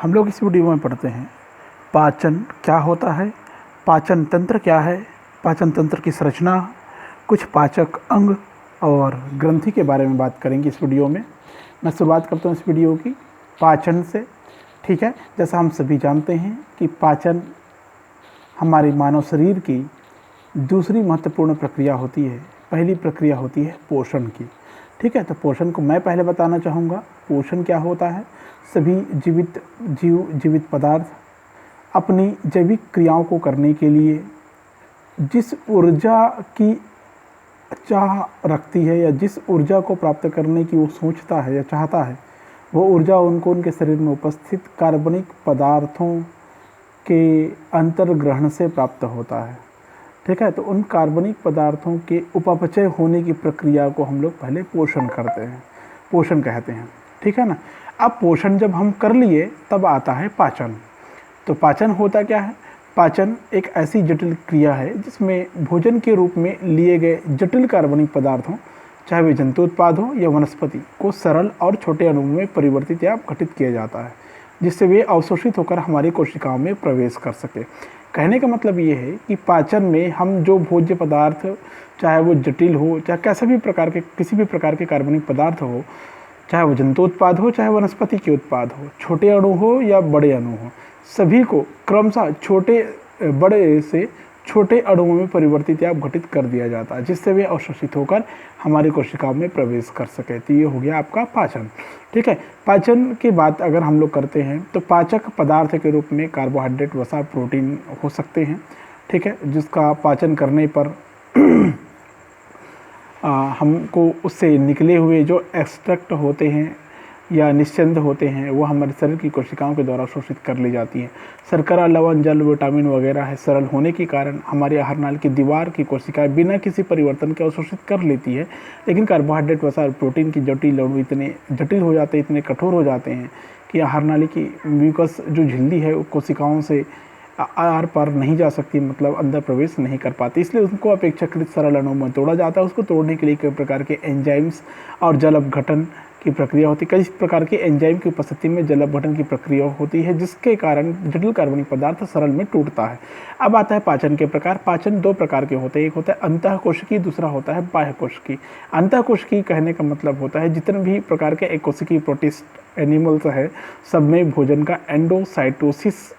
हम लोग इस वीडियो में पढ़ते हैं पाचन क्या होता है, पाचन तंत्र क्या है, पाचन तंत्र की संरचना, कुछ पाचक अंग और ग्रंथि के बारे में बात करेंगे इस वीडियो में। मैं शुरुआत करता हूँ इस वीडियो की पाचन से। ठीक है, जैसा हम सभी जानते हैं कि पाचन हमारे मानव शरीर की दूसरी महत्वपूर्ण प्रक्रिया होती है। पहली प्रक्रिया होती है पोषण की। ठीक है, तो पोषण को मैं पहले बताना चाहूँगा। पोषण क्या होता है? सभी जीवित पदार्थ अपनी जैविक क्रियाओं को करने के लिए जिस ऊर्जा की चाह रखती है या जिस ऊर्जा को प्राप्त करने की वो सोचता है या चाहता है, वो ऊर्जा उनको उनके शरीर में उपस्थित कार्बनिक पदार्थों के अंतर्ग्रहण से प्राप्त होता है। ठीक है, तो उन कार्बनिक पदार्थों के उपापचय होने की प्रक्रिया को हम लोग पहले पोषण करते हैं, पोषण कहते हैं। ठीक है ना। अब पोषण जब हम कर लिए तब आता है पाचन। तो पाचन होता क्या है? पाचन एक ऐसी जटिल क्रिया है जिसमें भोजन के रूप में लिए गए जटिल कार्बनिक पदार्थों, चाहे वे जंतु उत्पाद हो या वनस्पति, को सरल और छोटे अणुओं में परिवर्तित या घटित किया जाता है, जिससे वे अवशोषित होकर हमारी कोशिकाओं में प्रवेश कर सके। कहने का मतलब ये है कि पाचन में हम जो भोज्य पदार्थ, चाहे वो जटिल हो, चाहे कैसे भी प्रकार के किसी भी प्रकार के कार्बनिक पदार्थ हो, चाहे वो जंतु उत्पाद हो चाहे वनस्पति के उत्पाद हो, छोटे अणु हो या बड़े अणु हो, सभी को क्रमशः बड़े से छोटे अणुओं में परिवर्तित या घटित कर दिया जाता है, जिससे वे अवशोषित होकर हमारी कोशिकाओं में प्रवेश कर सके। तो ये हो गया आपका पाचन। ठीक है, पाचन की बात अगर हम लोग करते हैं तो पाचक पदार्थ के रूप में कार्बोहाइड्रेट, वसा, प्रोटीन हो सकते हैं। ठीक है, जिसका पाचन करने पर हमको उससे निकले हुए जो एक्सट्रैक्ट होते हैं या निस्यंद होते हैं वो हमारे शरीर की कोशिकाओं के द्वारा शोषित कर ली जाती हैं। शर्करा, लवण, जल, विटामिन वगैरह है सरल होने के कारण हमारे आहार नाल की दीवार की कोशिकाएं बिना किसी परिवर्तन के अवशोषित कर लेती है। लेकिन कार्बोहाइड्रेट, वसा और प्रोटीन की जटिल अणु इतने जटिल हो जाते हैं, इतने कठोर हो जाते हैं कि आहार नाली की म्यूकस जो झिल्ली है वो कोशिकाओं से आर पार नहीं जा सकती, मतलब अंदर प्रवेश नहीं कर पाती। इसलिए उनको अपेक्षाकृत सरल अणुओं में तोड़ा जाता है। उसको तोड़ने के लिए कई प्रकार के एंजाइम्स और जल अपघटन की प्रक्रिया होती है। कई प्रकार के एंजाइम की उपस्थिति में जल अपघटन की प्रक्रिया होती है, जिसके कारण जटिल कार्बनिक पदार्थ सरल में टूटता है। अब आता है पाचन के प्रकार। पाचन दो प्रकार के होते हैं, एक होता है अंतःकोशिकीय, दूसरा होता है बाह्यकोशिकीय। अंतःकोशिकीय कहने का मतलब होता है जितने भी प्रकार के एकोशिकीय प्रोटिस्ट एनिमल्स है, सब में भोजन का एंडोसाइटोसिस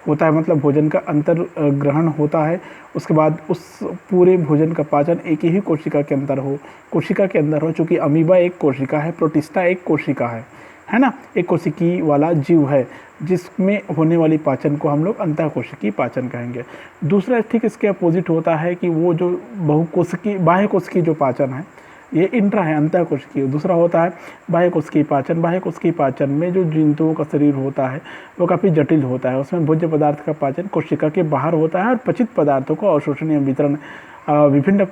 होता है, मतलब भोजन का अंतर ग्रहण होता है। उसके बाद उस पूरे भोजन का पाचन एक ही कोशिका के अंदर हो, चूँकि अमीबा एक कोशिका है, प्रोटिस्टा एक कोशिका है ना, एक कोशिकी वाला जीव है, जिसमें होने वाली पाचन को हम लोग अंतःकोशिकीय पाचन कहेंगे। दूसरा ठीक इसके अपोजिट होता है कि वो जो बहुकोशिकीय बाह्य कोशिकीय जो पाचन है, ये इंट्रा है, अंतःकोशिकीय। दूसरा होता है बाह्यकोशिकीय पाचन। बाह्यकोशिकीय पाचन में जो जंतुओं का शरीर होता है वो काफ़ी जटिल होता है। उसमें भोज्य पदार्थ का पाचन कोशिका के बाहर होता है और पचित पदार्थों को अवशोषण या वितरण विभिन्न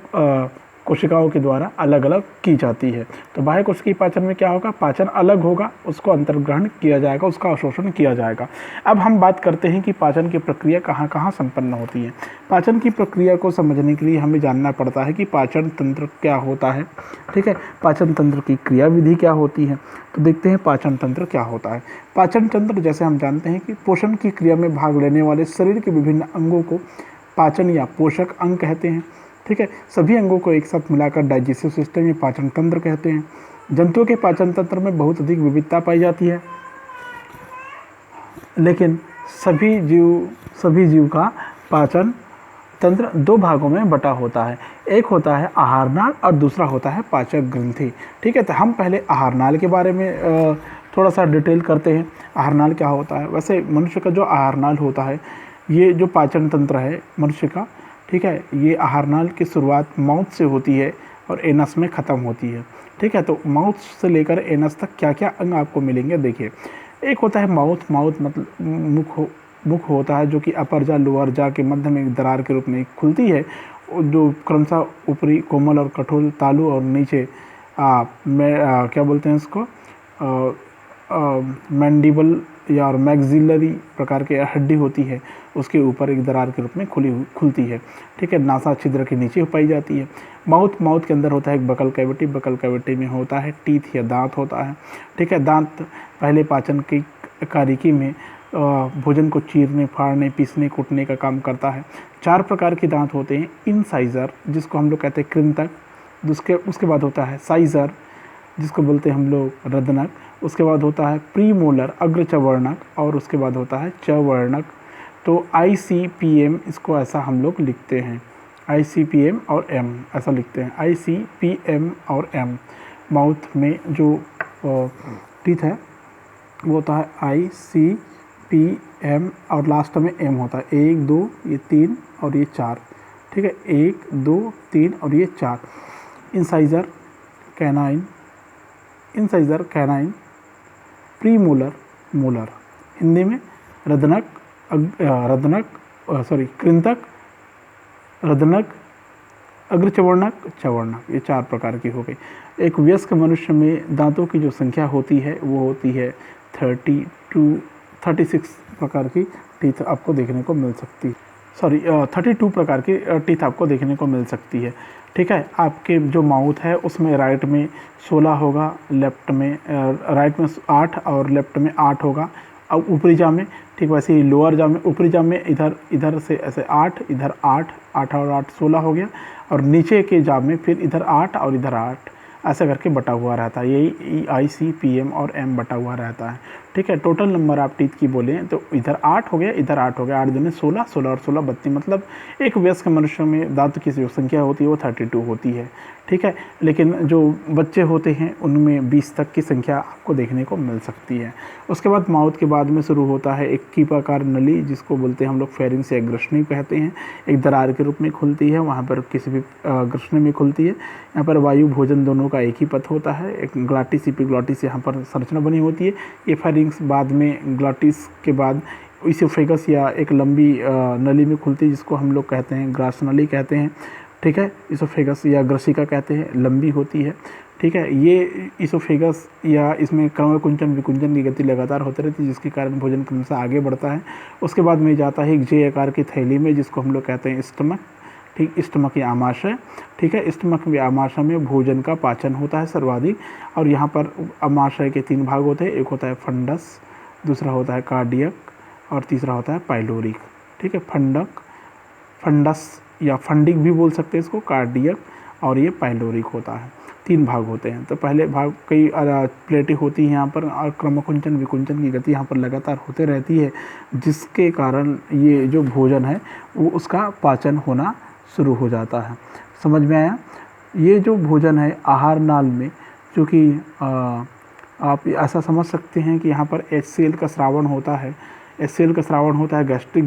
कोशिकाओं के द्वारा अलग अलग की जाती है। तो बाह्य कोशिकीय पाचन में क्या होगा? पाचन अलग होगा, उसको अंतर्ग्रहण किया जाएगा, उसका अवशोषण किया जाएगा। अब हम बात करते हैं कि पाचन की प्रक्रिया कहाँ कहाँ संपन्न होती है। पाचन की प्रक्रिया को समझने के लिए हमें जानना पड़ता है कि पाचन तंत्र क्या होता है। ठीक है, पाचन तंत्र की क्रिया विधि क्या होती है। तो देखते हैं पाचन तंत्र क्या होता है। पाचन तंत्र, जैसे हम जानते हैं कि पोषण की क्रिया में भाग लेने वाले शरीर के विभिन्न अंगों को पाचन या पोषक अंग कहते हैं। ठीक है, सभी अंगों को एक साथ मिलाकर डाइजेस्टिव सिस्टम या पाचन तंत्र कहते हैं। जंतुओं के पाचन तंत्र में बहुत अधिक विविधता पाई जाती है, लेकिन सभी जीव का पाचन तंत्र दो भागों में बटा होता है। एक होता है आहार नाल और दूसरा होता है पाचक ग्रंथि। ठीक है, तो हम पहले आहार नाल के बारे में थोड़ा सा डिटेल करते हैं। आहार नाल क्या होता है? वैसे मनुष्य का जो आहार नाल होता है, ये जो पाचन तंत्र है मनुष्य का, ठीक है, ये आहार नाल की शुरुआत माउथ से होती है और एनस में ख़त्म होती है। ठीक है, तो माउथ से लेकर एनस तक क्या क्या अंग आपको मिलेंगे देखिए। एक होता है माउथ मतलब मुख होता है, जो कि अपर जा लोअर जा के मध्य में एक दरार के रूप में खुलती है, जो क्रमशः ऊपरी कोमल और कठोर तालु और नीचे क्या बोलते हैं इसको, मैंडिबल या और मैक्सिलरी प्रकार के हड्डी होती है, उसके ऊपर एक दरार के रूप में खुलती है। ठीक है, नासा छिद्र के नीचे पाई जाती है। माउथ के अंदर होता है एक बकल कैविटी में होता है टीथ या दांत होता है। ठीक है, दांत पहले पाचन की कारिकी में भोजन को चीरने, फाड़ने, पीसने, कूटने का काम करता है। 4 प्रकार के दांत होते हैं। इंसाइज़र, जिसको हम लोग कहते हैं कृंतक, उसके बाद होता है साइज़र, जिसको बोलते हैं हम लोग रदनक, उसके बाद होता है प्रीमोलर अग्रचवर्णक, और उसके बाद होता है चवर्णक। तो ICPM इसको ऐसा हम लोग लिखते हैं, ICPM और M ऐसा लिखते हैं, ICPM और M। माउथ में जो टीथ है वो होता है ICPM और लास्ट में M होता है। 1 2 ये 3 और ये 4, ठीक है, 1 2 3 और ये 4। Incisor canine, premolar molar, Hindi में कृंतक, रदनक, अग्रचवर्णक, चवर्णक, ये 4 प्रकार की हो गई। एक वयस्क मनुष्य में दांतों की जो संख्या होती है वो होती है 36 प्रकार की टीथ आपको देखने को मिल सकती है। 32 प्रकार की टीथ आपको देखने को मिल सकती है, ठीक है। आपके जो माउथ है उसमें राइट में 16 होगा, लेफ्ट में राइट में 8 और लेफ्ट में 8 होगा। अब ऊपरी जाम में, ठीक वैसे ही लोअर जाम में, ऊपरी जाम में इधर से ऐसे 8, इधर 8 और 8 16 हो गया, और नीचे के जाम में फिर इधर 8 और इधर 8 ऐसा करके बटा हुआ रहता है। यही ICPM और M बटा हुआ रहता है, ठीक है। टोटल नंबर आप टीथ की बोलें तो इधर 8 हो गया, इधर 8 हो गया, 8 दूनी 16, 16 और 16 32, मतलब एक वयस्क मनुष्य में दांत की जो संख्या होती है वो 32 होती है, ठीक है। लेकिन जो बच्चे होते हैं उनमें 20 तक की संख्या आपको देखने को मिल सकती है। उसके बाद माउथ के बाद में शुरू होता है एक कीपाकार नली, जिसको बोलते हैं हम लोग फेरिंक्स या ग्रसनी कहते हैं। एक दरार के रूप में खुलती है, वहाँ पर किसी भी ग्रसनी में खुलती है। यहाँ पर वायु भोजन दोनों का एक ही पथ होता है। एक ग्लाटिस एपिग्लॉटिस यहाँ पर संरचना बनी होती है। ये फेरिंक्स बाद में ग्लाटिस के बाद इसोफेगस या एक लंबी नली में खुलती है, जिसको हम लोग कहते हैं ग्रास नली कहते हैं, ठीक है। इसोफेगस या ग्रसिका कहते हैं, लंबी होती है, ठीक है। ये इसोफेगस या इसमें क्रमकुंचन विकुंचन की गति लगातार होती रहती है, जिसके कारण भोजन क्रमशः आगे बढ़ता है। उसके बाद में जाता है एक जे आकार की थैली में, जिसको हम लोग कहते हैं स्टमक, ठीक, स्टमक या आमाशय, ठीक है। स्टमक या आमाशय में भोजन का पाचन होता है सर्वाधिक, और यहाँ पर आमाशय के 3 भाग होते हैं। एक होता है फंडस, दूसरा होता है कार्डियक, और तीसरा होता है पाइलोरिक, ठीक है। फंडस या फंडिक भी बोल सकते हैं इसको, कार्डियक, और ये पाइलोरिक होता है। 3 भाग होते हैं। तो पहले भाग कई प्लेटें होती हैं यहाँ पर, और क्रमकुंचन विकुंचन की गति यहाँ पर लगातार होते रहती है, जिसके कारण ये जो भोजन है वो उसका पाचन होना शुरू हो जाता है। समझ में आया? ये जो भोजन है आहार नाल में, जो कि आप ऐसा समझ सकते हैं कि यहाँ पर HCl का स्रावण होता है। HCl का स्रावण होता है, गैस्ट्रिक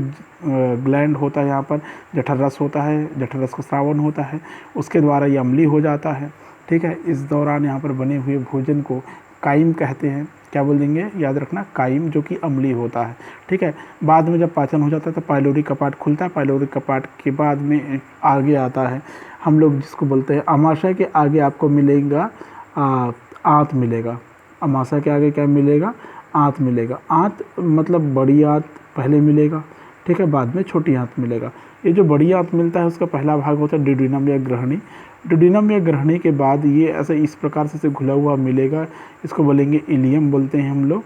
ग्लैंड होता है, यहाँ पर जठररस होता है, जठररस का स्रावण होता है, उसके द्वारा ये अम्लीय हो जाता है, ठीक है। इस दौरान यहाँ पर बने हुए भोजन को काइम कहते हैं। क्या बोल देंगे, याद रखना, काइम, जो कि अम्लीय होता है, ठीक है। बाद में जब पाचन हो जाता है तो पाइलोरिक कपाट खुलता है। पाइलोरिक कपाट के बाद में आगे आता है हम लोग जिसको बोलते हैं आमाशय के आगे आपको मिलेगा आंत मिलेगा। आमाशय के आगे क्या मिलेगा, आंत मिलेगा। आंत मतलब बड़ी आंत पहले मिलेगा, ठीक है, बाद में छोटी आंत मिलेगा। ये जो बड़ी आंत मिलता है उसका पहला भाग होता है ड्यूडेनम या ग्रहणी। ड्यूडेनम या ग्रहणी के बाद ये ऐसे इस प्रकार से घुला हुआ मिलेगा, इसको बोलेंगे इलियम बोलते हैं हम लोग।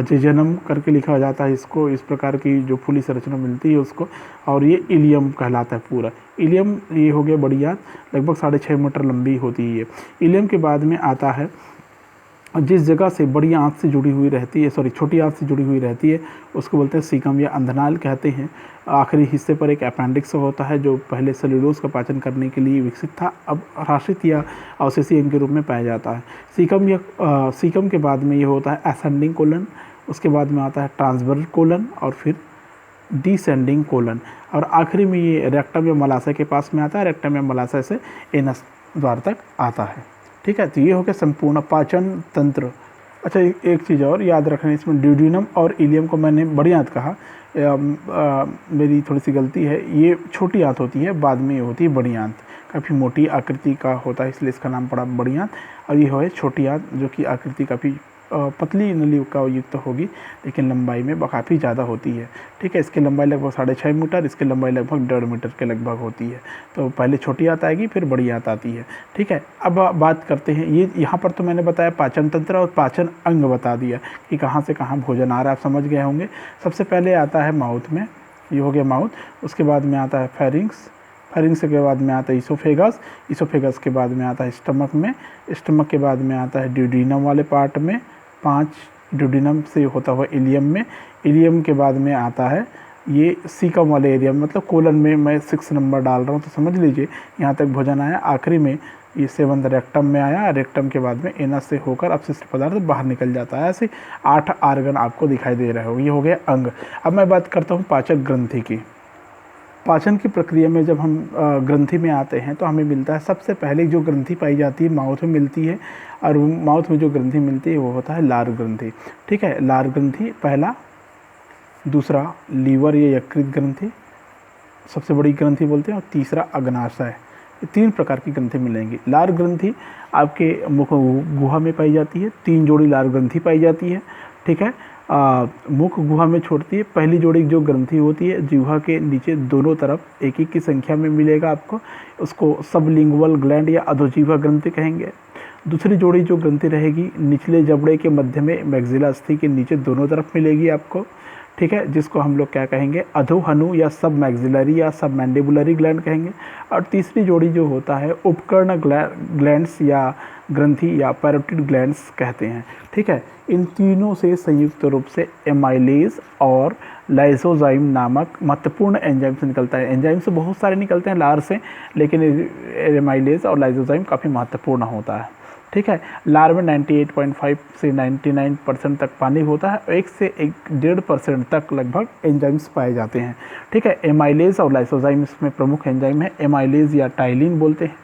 जेजनम करके लिखा जाता है इसको, इस प्रकार की जो फूली संरचना मिलती है उसको, और ये इलियम कहलाता है पूरा। इलियम ये हो गया बड़ी आंत, लगभग 6.5 मीटर लंबी होती है। इलियम के बाद में आता है जिस जगह से बड़ी आंत से जुड़ी हुई रहती है, छोटी आंत से जुड़ी हुई रहती है, उसको बोलते हैं सीकम या अंधनाल कहते हैं। आखिरी हिस्से पर एक अपेंडिक्स होता है, जो पहले सेल्यूलोज का पाचन करने के लिए विकसित था, अब राशित या अवशेषीय अंग के रूप में पाया जाता है। सीकम के बाद में ये होता है असेंडिंग कोलन, उसके बाद में आता है ट्रांसवर्स कोलन, और फिर डिसेंडिंग कोलन, और आखिरी में ये रेक्टम या मलाशय के पास में आता है। रेक्टम या मलाशय से एनस द्वार तक आता है, ठीक है। तो ये हो गया संपूर्ण पाचन तंत्र। अच्छा, एक चीज़ और याद रखना, इसमें ड्यूडेनम और इलियम को मैंने बड़ी आंत कहा, मेरी थोड़ी सी गलती है। ये छोटी आंत होती है, बाद में ये होती है बड़ी आंत, काफ़ी मोटी आकृति का होता है, इसलिए इसका नाम पड़ा बड़ी आंत। और ये है छोटी आंत, जो कि आकृति काफ़ी पतली नली का युक्त होगी, लेकिन लंबाई में काफ़ी ज़्यादा होती है। ठीक है, इसकी लंबाई लगभग 6.5 मीटर, इसकी लंबाई लगभग 1.5 मीटर के लगभग होती है। तो पहले छोटी आंत आएगी, फिर बड़ी आंत आती है। ठीक है, अब बात करते हैं, ये यहाँ पर तो मैंने बताया पाचन तंत्र और पाचन अंग बता दिया कि कहाँ से कहाँ भोजन आ रहा है, आप समझ गए होंगे। सबसे पहले आता है माउथ में, ये हो गया माउथ। उसके बाद में आता है फेरिंग्स, फेरिंग्स के बाद में आता है इसोफेगस, इसोफेगस के बाद में आता है स्टमक में, स्टमक के बाद में आता है ड्यूडिनम वाले पार्ट में, 5 ड्यूडिनम से होता हुआ इलियम में, इलियम के बाद में आता है ये सीकम वाले एरिया में, मतलब कोलन में मैं 6 नंबर डाल रहा हूँ, तो समझ लीजिए यहाँ तक भोजन आया। आखिरी में ये 7 रेक्टम में आया, रेक्टम के बाद में एनस से होकर अपशिष्ट पदार्थ बाहर निकल जाता है। ऐसे 8 आर्गन आपको दिखाई दे रहे हो, ये हो गया अंग। अब मैं बात करता हूँ पाचक ग्रंथि की। पाचन की प्रक्रिया में जब हम ग्रंथि में आते हैं तो हमें मिलता है, सबसे पहले जो ग्रंथि पाई जाती है माउथ में मिलती है, और माउथ में जो ग्रंथि मिलती है वो होता है लार ग्रंथि। ठीक है, लार ग्रंथि पहला, दूसरा लीवर या यकृत ग्रंथि सबसे बड़ी ग्रंथि बोलते हैं, और तीसरा अग्नाशय। ये 3 प्रकार की ग्रंथि मिलेंगी। लार ग्रंथि आपके मुख गुहा में पाई जाती है, 3 जोड़ी लार ग्रंथि पाई जाती है। ठीक है, मुख गुहा में छोड़ती है। पहली जोड़ी जो ग्रंथि होती है जिह्वा के नीचे दोनों तरफ एक की संख्या में मिलेगा आपको, उसको सबलिंगुअल ग्लैंड या अधोजिह्वा ग्रंथि कहेंगे। दूसरी जोड़ी जो ग्रंथि रहेगी निचले जबड़े के मध्य में मैक्सिला अस्थि के नीचे दोनों तरफ मिलेगी आपको। ठीक है, जिसको हम लोग क्या कहेंगे, अधोहनु या सब मैक्सिलरी या सब मैंडिबुलरी ग्लैंड कहेंगे। और तीसरी जोड़ी जो होता है उपकर्ण ग्लैंड्स या ग्रंथि या पैरोटिड ग्लैंड्स कहते हैं। ठीक है, इन तीनों से संयुक्त रूप से एमाइलेज और लाइसोजाइम नामक महत्वपूर्ण एंजाइम से निकलता है। एंजाइम से बहुत सारे निकलते हैं लार से, लेकिन एमाइलेज और लाइसोजाइम काफ़ी महत्वपूर्ण होता है। ठीक है, लार में 98.5 से 99% तक पानी होता है, 1 से 1.5% तक लगभग एंजाइम्स पाए जाते हैं। ठीक है, एमाइलेज और लाइसोजाइम इसमें प्रमुख एंजाइम है। एमाइलेज या टाइलिन बोलते हैं।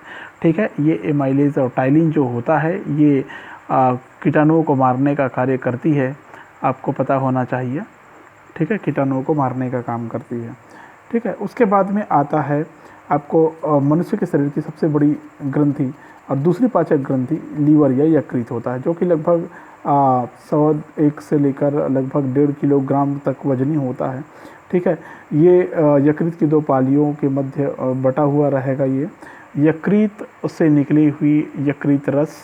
ठीक है, ये एमाइलेज और टाइलिन जो होता है ये कीटाणुओं को मारने का कार्य करती है, आपको पता होना चाहिए। ठीक है, कीटाणुओं को मारने का काम करती है। ठीक है, उसके बाद में आता है आपको मनुष्य के शरीर की सबसे बड़ी ग्रंथि और दूसरी पाचक ग्रंथि लीवर या यकृत होता है, जो कि लगभग 1.25 से लेकर लगभग 1.5 किलोग्राम तक वजनी होता है। ठीक है, ये यकृत की 2 पालियों के मध्य बटा हुआ रहेगा। ये यकृत से निकली हुई यकृत रस।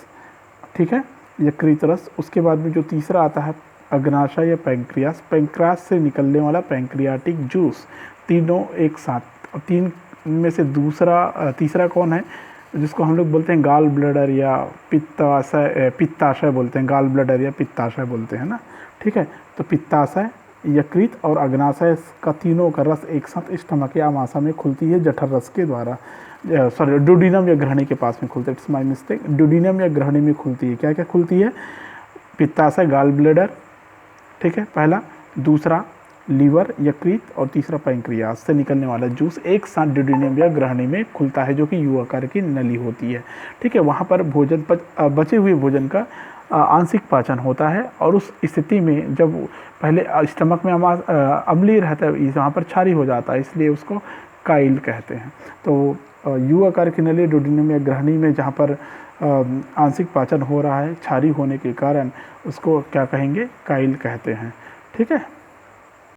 ठीक है, यकृत रस। उसके बाद में जो तीसरा आता है अग्नाशय या पैंक्रियास, पैंक्रियास से निकलने वाला पैंक्रियाटिक जूस। तीनों एक साथ। 3 में से तीसरा कौन है, जिसको हम लोग बोलते हैं गाल ब्लडर या पित्ताशय बोलते हैं, गाल ब्लडर या पित्ताशय बोलते हैं ना। ठीक है, तो पित्ताशय, यकृत और अग्नाशय का तीनों का रस एक साथ स्टमक या आमाशय में खुलती है जठर रस के द्वारा। सॉरी, ड्यूडिनम या ग्रहणी के पास में खुलती है, इट्स माय मिस्टेक। ड्यूडिनम या ग्रहणी में खुलती है। क्या क्या खुलती है, पित्ताशय, गाल ब्लडर। ठीक है, पहला, दूसरा लीवर, यकृत और तीसरा पैंक्रियास से निकलने वाला जूस एक साथ ड्यूडिनम या ग्रहणी में खुलता है, जो कि यू आकार की नली होती है। ठीक है, वहाँ पर भोजन बचे हुए भोजन का आंशिक पाचन होता है, और उस स्थिति में जब पहले स्टमक में अम्लीय रहता है, यहाँ पर क्षारी हो जाता है, इसलिए उसको काइल कहते हैं। तो यू आकार की नली ड्यूडिनम या ग्रहणी में जहाँ पर आंशिक पाचन हो रहा है, क्षारी होने के कारण उसको क्या कहेंगे, काइल कहते हैं। ठीक है।